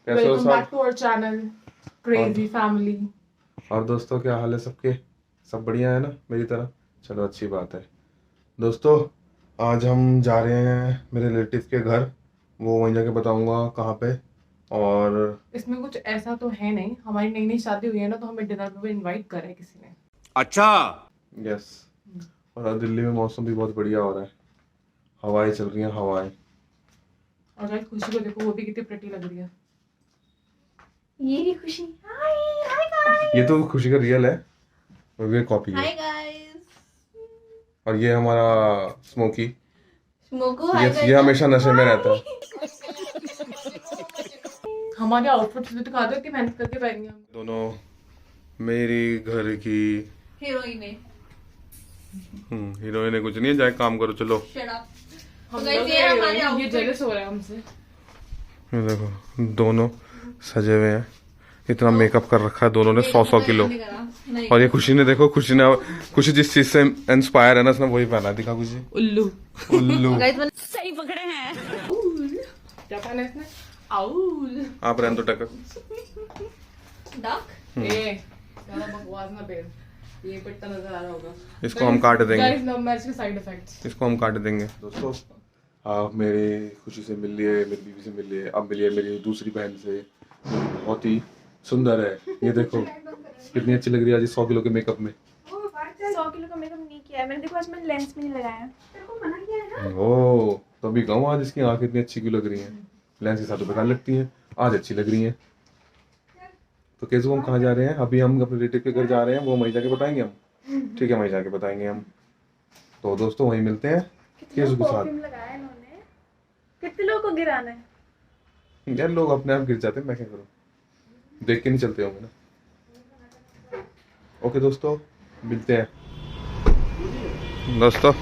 कैसे हो वेलकम सब? Back to our channel crazy family. और दोस्तों क्या हाल है सबके? सब बढ़िया है ना मेरी तरह? चलो अच्छी बात है। दोस्तों आज हम जा रहे हैं मेरे रिलेटिव के घर, वो वहीं जाके बताऊंगा कहाँ पे। और इसमें कुछ ऐसा तो है नहीं, हमारी नई नई शादी हुई है ना, तो हमें डिनर पे इनवाइट करा है किसी ने। अच्छा। यस, और दिल्ली में मौसम भी बहुत बढ़िया हो रहा है, हवाएं चल रही हैं हवाएं। और गाइस खुशी को देखो, वो भी कितनी प्रिटी लग रही है। ये रही खुशी। हाय हाय गाइस। ये तो खुशी का रियल है, और ये कॉपी हाय है। गाइस। और ये हमारा स्मोकी, स्मोकू हाय ये हमेशा नशे में रहता है। हमारे आउटफिट्स भी दिखा दो, इतनी मेहनत करके पहनेंगे हम। दोनों मेरी घर की हीरोइन है। हीरोइन है, कुछ नहीं है, जाए काम करो चलो। Shut up. हम गाइस लोग ये हमारे ये आउटफिट। जेलस हो रहा है हमसे। ये देखो दोनों सजे हुए हैं, इतना मेकअप कर रखा है दोनों ने 100 किलो। और ये खुशी ने देखो, खुशी जिस चीज से इंस्पायर है ना, उसने वही पहना। दिखा खुशी, उल्लू। उल्लू। सही पकड़े हैं। क्या पहना है इसने? आउल। आप रहने दो टक्कर। डक। ए ज्यादा बकवास ना पेड़, ये पिट्टा नजर आ रहा होगा। इसको हम काट देंगे, गाइस नो मैच के साइड इफेक्ट्स। इसको हम काट देंगे। दोस्तों आप मेरी खुशी से मिल लिए, मेरी बीवी से मिल लिए, अब मिलिए मेरी दूसरी बहन से, जो बहुत ही सुंदर है। ये देखो कितनी अच्छी लग रही है आज 100 किलो के मेकअप में। 100 किलो का मेकअप नहीं किया है मैंने। देखो आज मैंने लेंस भी नहीं लगाया। तेरे को मना किया है ना। ओ तभी कहूँ आज इसकी आंखें इतनी अच्छी क्यों लग रही हैं। लेंस के साथ तो बेकार लगती हैं, आज अच्छी लग रही हैं। तो कैसे हम कहाँ जा रहे हैं? अभी हम अपने रिलेटिव के घर जा रहे हैं, वो वहीं जाके बताएंगे हम। ठीक है, वहीं जाके बताएंगे हम। तो दोस्तों वहीं मिलते हैं केसू के साथ। लगाया इन्होंने। कितने लोगों को गिराना है? यार लोग अपने आप गिर जाते हैं, मैं क्या करूँ, देख के नहीं चलते होंगे ना। ओके दोस्तों मिलते हैं। दोस्तों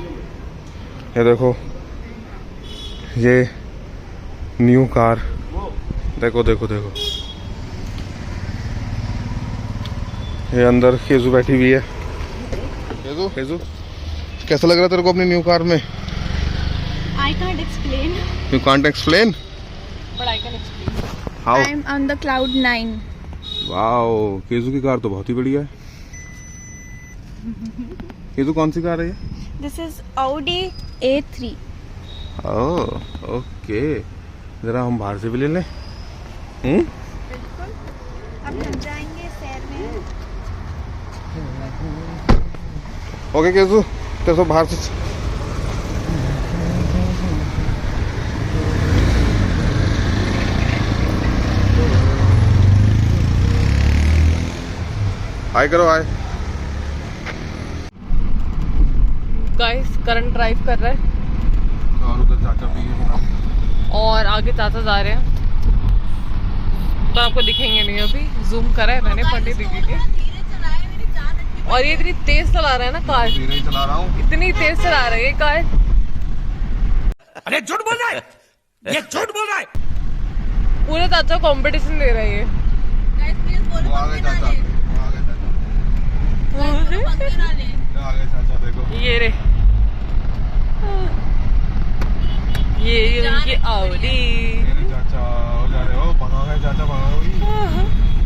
ये देखो, ये न्यू कार, देखो देखो देखो, ये अंदर केजू बैठी हुई है। केजू केजू कैसा लग रहा है तेरे को अपनी न्यू कार में? I can't explain. You can't explain but I can explain. How? I'm on the cloud 9. Wow, Keju की कार तो बहुत ही बढ़िया है। केजू कौन सी कार है ये? This is Audi A3. Oh okay, जरा हम बाहर से भी ले लें। बिल्कुल। अब हम जाएंगे शहर में। ओके केजू, तेरे को बाहर से हाय करो, हाय। गाइस करंट ड्राइव कर रहा है और उधर चाचा भी है, और आगे चाचा जा रहे हैं, तो आपको दिखेंगे नहीं। अभी जूम करा है मैंने पंडित दीदी के। और ये इतनी तेज चला रहा है ना कार, धीरे ही चला रहा हूँ। इतनी तेज चला रहा है ये कार। अरे झूठ बोल रहा है, ये झूठ बोल रहा है। पूरे चाचा कंपटीशन दे रहा है ये। वो आ गए चाचा, वो आ गए चाचा, आ गए चाचा देखो। ये रे, ये उनकी आउडी। मेरे चाचा हो जा रहे हो, भगा गए चाचा, भगा गई।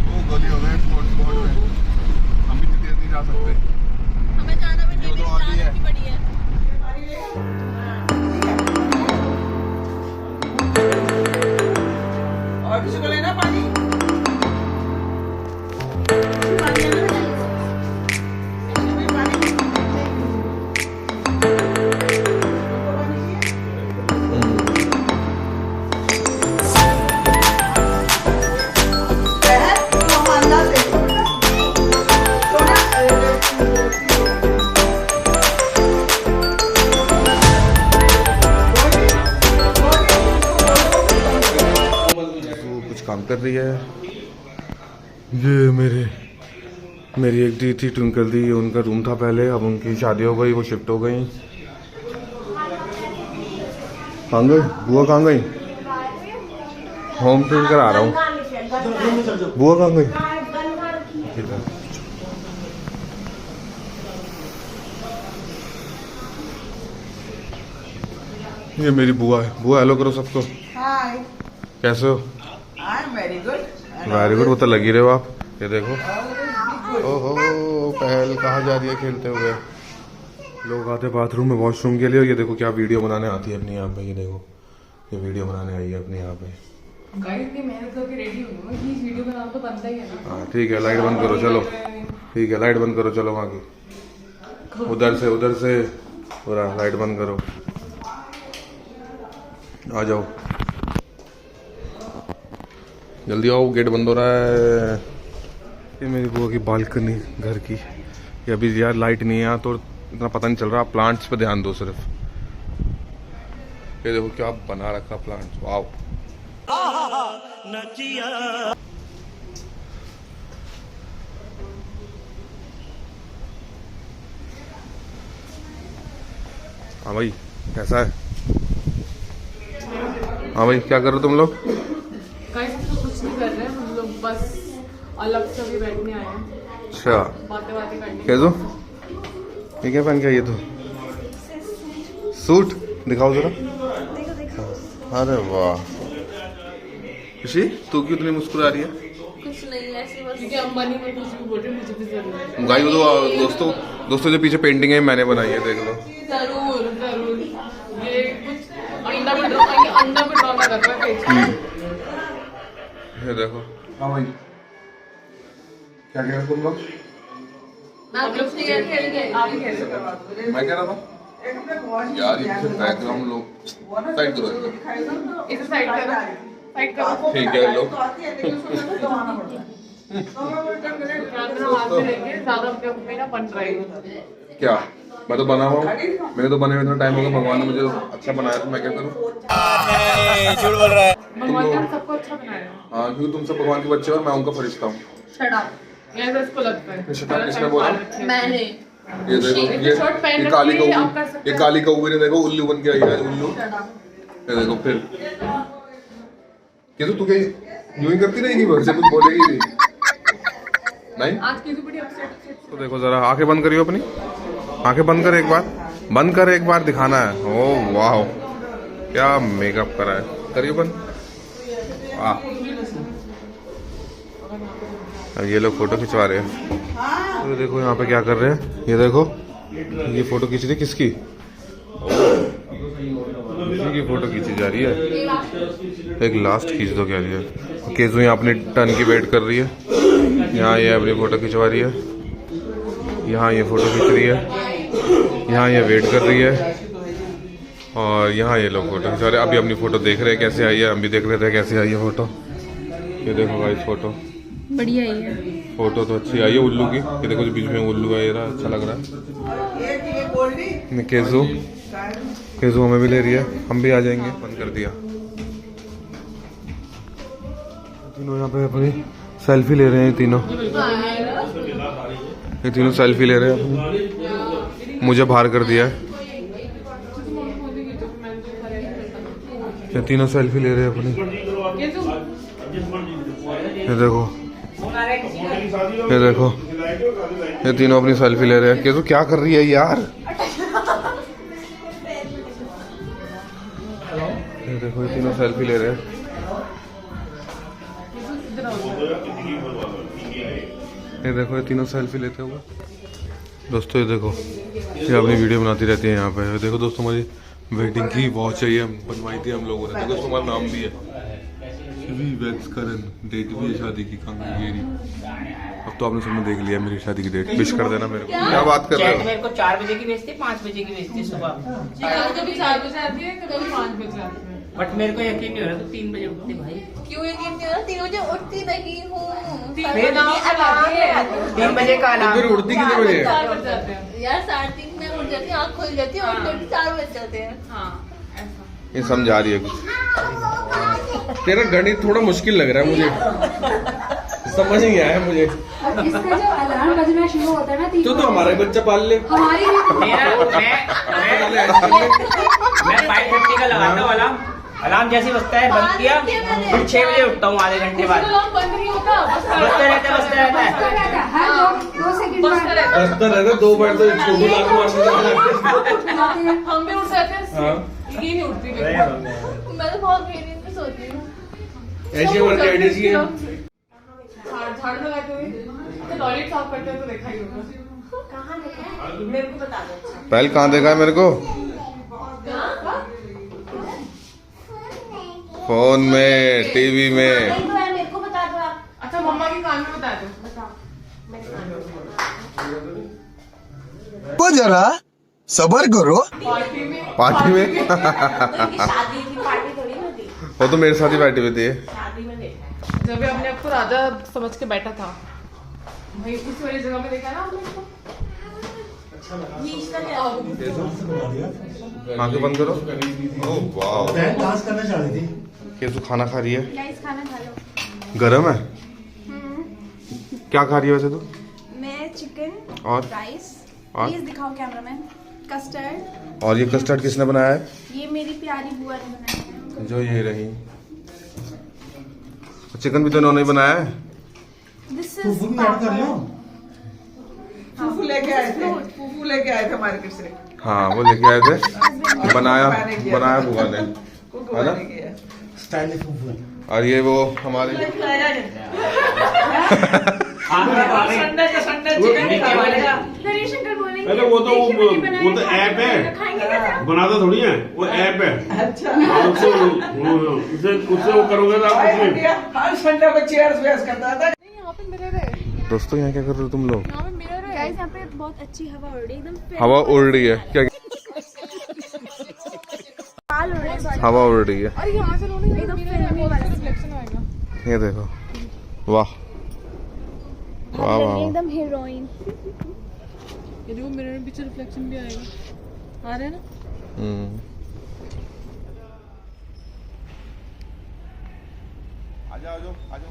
वो गोली हो गए स्पोर्ट्स मोड में, हम भी तेज नहीं जा सकते। हमें जाना भी जो तो आती है। पड़ी है। और किसी को लेना पानी? काम कर रही है। ये मेरी एक दी थी ट्विंकल दी, उनका रूम था पहले, अब उनकी शादी हो गई, वो शिफ्ट हो गई। कहाँ गई बुआ, कहाँ गई? होम टूर करा रहा हूँ। बुआ कहाँ गई? ये मेरी बुआ है। बुआ हेलो करो सबको। हाय। कैसे हो? Hi very good. वो तो लगी रहे हो आप। ये देखो, ओहो पहल कहाँ जा रही है खेलते हुए। लोग आते बाथरूम में वॉशरूम के लिए। ये देखो क्या वीडियो बनाने आती है अपनी यहाँ पे। ये देखो, ये वीडियो बनाने आई है अपने यहाँ पे। मेहनत करके रेडी हुई हूँ, वीडियो बनाना तो बनता ही है ना। हाँ ठीक है, लाइट बंद करो चलो। ठीक है, लाइट बंद करो चलो। वहाँ की उधर से पूरा लाइट बंद करो। आ जाओ जल्दी आओ, गेट बंद हो रहा है। ये मेरी बुआ की बालकनी घर की। ये अभी यार लाइट नहीं है यहाँ तो इतना पता नहीं चल रहा। प्लांट्स पे ध्यान दो सिर्फ। ये देखो क्या बना रखा प्लांट्स, वाव। हाँ भाई कैसा है? हाँ भाई क्या कर रहे हो तुम लोग? कुछ नहीं कर रहे हैं हम लोग, बस अलग से भी बैठने आए हैं। अच्छा, बातें करनी। कैसो? ये क्या पहन के आई है तू? सूट दिखाओ जरा। अरे वाह खुशी, तू क्यों इतनी मुस्कुरा रही है? कुछ नहीं, ऐसे बस क्योंकि अंबानी में कुछ भी बोल रहे मुझे भी जरूरत है। गाइस तो दोस्तों जो पीछे पेंटिंग है मैंने बनाई है, देख लो। जरूर ये कुछ अंडा भी ड्रामा कर रहा है। ये देखो। हाँ भाई क्या कह रहे तुम लोग? आप लोग खेल गए, आप ही खेल रहे। मैं कह रहा था यार ये बैकग्राउंड लोग साइड करो, इसे साइड करो। ठीक है लोग। ज्यादा मेरा बन रहा है क्या मैं तो बना हुआ हूँ, मेरे तो बने हुए इतना टाइम हो गया। भगवान ने मुझे अच्छा बनाया तो मैं क्या करूँ? झूठ बोल रहा है। भगवान ने सबको अच्छा बनाया। हाँ क्योंकि तुम सब भगवान के बच्चे हो और मैं उनका फरिश्ता हूँ। ऐसा इसको लगता है। किसने बोला? मैंने। ये देखो ये काली कौवी, ये काली कौवी ने देखो उल्लू बन के आई है। उल्लू ये देखो फिर कैसे तू क्या यूं ही करती रहेगी, घर से कुछ बोलेगी नहीं? आज की बड़ी अपसेट। तो देखो जरा आंखें बंद करियो अपनी, आंखें बंद कर एक बार, बंद कर एक बार, दिखाना है। ओह वाह क्या मेकअप करा है, करियो बंद। वाह अब ये लोग फोटो खिंचवा रहे हैं। तो देखो यहाँ पे क्या कर रहे हैं, ये देखो ये फोटो खींच रही किसकी? किसी की फोटो खींची जा रही है। एक लास्ट खींच दो क्या रही है। केजू यहाँ अपनी टर्न की वेट कर रही है। यहाँ ये अपनी फोटो खिंचवा रही है, यहाँ ये फोटो खींच रही है, यहाँ ये वेट कर रही है और यहाँ ये लोग फोटो खिंचा रहे हैं। अभी अपनी फोटो देख रहे हैं कैसे आई है, हम भी देख रहे थे कैसे आई है फोटो। ये देखो गाइस फोटो बढ़िया ही है। फोटो तो अच्छी आई है उल्लू की। ये देखो जो बीच में उल्लू है, ये रहा, अच्छा लग रहा है। केजू हमें भी ले रही है, हम भी आ जाएंगे। बंद कर दिया। तीनों यहाँ पे अपनी सेल्फी ले रहे हैं। ये तीनों सेल्फी ले रहे हैं अपनी। मुझे बाहर कर दिया है। ये तीनों सेल्फी ले रहे हैं अपनी। ये देखो ये देखो ये तीनों अपनी सेल्फी ले रहे हैं। केजू क्या कर रही है यार? ये देखो ये तीनों सेल्फी ले रहे हैं। ये देखो ये तीनों सेल्फी लेते हुए। दोस्तों ये देखो ये अपनी वीडियो बनाती रहती है यहाँ पे। देखो दोस्तों हमारी वेडिंग की वॉच है, ये बनवाई थी हम लोगों ने। देखो उसका हमारा नाम भी है वैक्स करन, डेट भी है शादी की कांगेरी। अब तो आपने सबने देख लिया मेरी शादी की डेट। विश कर देना मेरे को। क्या बात कर रहे हो? मेरे को 4 बजे की भेजती, 5 बजे की भेजती सुबह। कभी 4 बजे आती है, कभी 5 बजे आती है। बट मेरे को यकीन नहीं हो रहा तो 3 बजे उठती भाई। क्यों यकीन नहीं हो रहा? 3 बजे उठती नहीं हूँ। 3 बजे अलार्म है। 3 बजे का अलार्म। फिर उठती कितने बजे? 4 बजे आते हैं यार 3:30 में उठ जाती हूँ, आँख खुल जाती है और 4 बज जाते हैं। हाँ ऐसा। ये समझा रही है कुछ। तेरा गणित थोड़ा मुश्किल लग रहा है मुझे, समझ नहीं आया मुझे। इसका जो अलार्म बजना शुरू होता है ना, तो हमारा बच्चा पाल ले। हमारी मैं 5:30 का लगाता हूँ अलार्म। अलार्म जैसे बजता है बंद किया, फिर 6 बजे उठता हूँ आधे घंटे बाद। अलार्म बंद नहीं होता, बजता रहता है। हर 2 सेकंड बजता रहता है। बजता रहता 2 मिनट तो छोटू लाख मारने। हम भी उठ जाते हैं। ये नहीं उठती। मैं तो बहुत देर में सोती हूँ। ऐसी हमारी आइडिया चाहिए। झाड़ू लगाते हुए तो टॉयलेट साफ करते हुए तो देखा ही होगा। पहले कहाँ देखा है मेरे को? फोन में, टीवी में। अच्छा मम्मा के कान में बता दो। को जरा सबर करो। पार्टी में पार्टी में शादी की पार्टी थोड़ी ना थी, वो तो मेरे साथ ही पार्टी में थी। शादी में देखा। जब भी अपने आपको राजा समझ के बैठा था भाई, उस वाली जगह में देखा ना आपने इसको? ये इसका क्या आंखें बंद करो। ओह वाह, डांस करना चाह रही थी। केसु खाना खा रही है। गाइस खाना खा लो। गरम है? क्या खा रही है वैसे तू? मैं चिकन और राइस। और? प्लीज दिखाओ कैमरामैन। कस्टर्ड। और ये कस्टर्ड किसने बनाया है? ये मेरी प्यारी बुआ ने बनाया है। जो ये रही। चिकन भी तो इन्होंने ही बनाया है। दिस इज फूफू की याद कर लो। फूफू लेके आए थे मार्केट से। हाँ वो लेके आए थे, बनाया बुआ ने, है ना? स्टाइलिश फूफू। और ये वो हमारे संडे का चिकन खाएगा। हरिशंकर बोलेंगे अरे वो तो ऐप है, खाएंगे कैसे? बनाता थोड़ी है, वो ऐप है। अच्छा उससे वो करोगे तो आप उसमें। हर संडे को चेयर्स वेयर्स करता था। यहाँ पे मिरर है, दोस्तों यहाँ क्या कर रहे हो तुम लोग? यहाँ पे मिरर है। गाइस यहाँ पे बहुत अच्छी हवा उड़ रही है, एकदम हवा उड़ रही है क्या? बाल उड़ रहे हैं। हवा उड़ रही है। अरे यहाँ से लोग एकदम फिल्मी वाला रिफ्लेक्शन आएगा। ये देखो, वाह वाह वाह। एकदम हीरोइन। ये देखो मिरर में पीछे रिफ्लेक्शन भी आएगा। आ रहा है ना? आजा आजा आजा।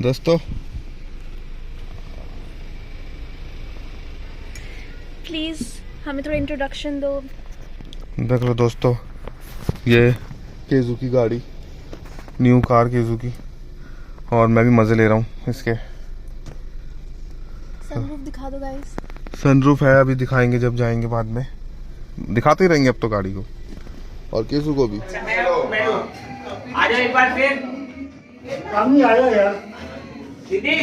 दोस्तों प्लीज हमें थोड़ा इंट्रोडक्शन दो। देख लो दोस्तों, ये केजू की गाड़ी, न्यू कार केजू की, और मैं भी मजे ले रहा हूँ इसके। सनरूफ दिखा दो गाइस। सनरूफ है, अभी दिखाएंगे जब जाएंगे, बाद में दिखाते ही रहेंगे अब तो गाड़ी को और केजू को भी। आ जाओ एक बार फिर हम आया यार। दीदी,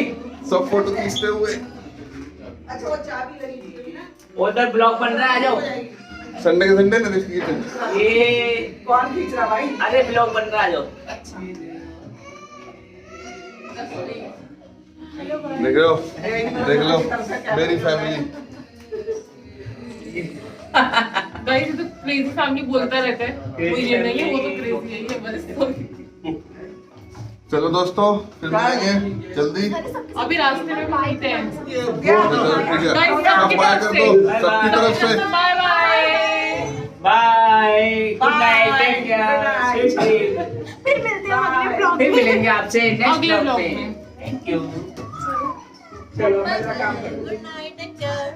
सब फोटो खींचते हुए। अच्छा वो चाबी लगी थी ना। उधर ब्लॉग बन रहा है, आ जाओ। संडे के संडे ना देखिए। ये कौन खींच रहा भाई? अरे ब्लॉग बन रहा है, आ जाओ। देख लो मेरी फैमिली। गाइस ये तो क्रेजी फैमिली बोलता रहता है, वो ये नहीं है, वो तो क्रेजी है, ये बस। चलो दोस्तों फिर मिलेंगे जल्दी। अभी रास्ते में मिलते हैं। सब बाय कर दो सबकी तरफ से। Bye bye. Bye, good night, take care. फिर मिलते हैं अगले ब्लॉग फिर मिलेंगे आपसे नेक्स्ट अगले ब्लॉग ब्लॉग में। में। Thank you. चलो मेरा काम करो। Good night take care.